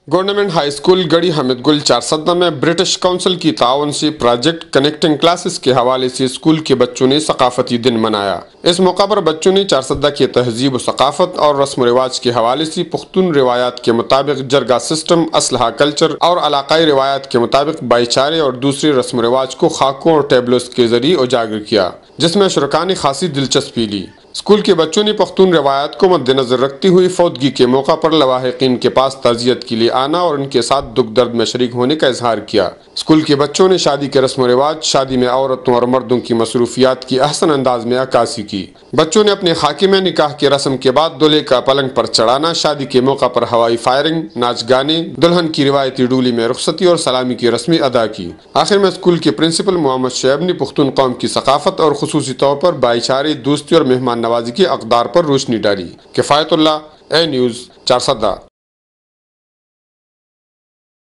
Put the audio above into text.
Government high school گڑھی حامد گل چارسدہ میں British council کی تعاون سے پروجیکٹ کنیکٹنگ کلاسز کے حوالے سے اسکول کے بچوں نے ثقافتی دن منایا۔ اس موقع پر بچوں نے چارسدہ کی تہذیب و ثقافت اور رسم و رواج کے حوالے سے پختون روایات کے مطابق جرگہ سسٹم، اسلحہ کلچر اور علاقائی روایات کے مطابق بھائی چارے اور دوسرے رسم و رواج کو خاکوں اور ٹیبلوز کے ذریعے اجاگر کیا، جس میں شرکاء نے خاصی دلچسپی لی۔ اسکول کے بچوں نے پختون روایات کو مد نظر رکھتے ہوئے فوتگی کے موقع پر لواحقین کے پاس تعزیت کے لیے آنا اور ان کے ساتھ دکھ درد میں شریک ہونے کا اظہار کیا۔ اسکول کے بچوں نے شادی کے رسم و رواج، شادی میں عورتوں اور مردوں کی مصروفیات کی احسن انداز میں عکاسی کی۔ بچوں نے اپنے خاکے میں نکاح کے رسم کے بعد دولہے کا پلنگ پر چڑھانا، شادی کے موقع پر ہوائی فائرنگ، ناچ گانے، دلہن کی روایتی ڈولی میں رخصتی اور سلامی کی رسمیں ادا کی۔ آخر میں اسکول کے پرنسپل محمد شعیب نے پختون قوم کی ثقافت اور خصوصی طور پر بھائی چارے، دوستی اور مہمان نوازی کے اقدار پر روشنی ڈالی۔ کفایت اللہ، اے نیوز، چارسدہ۔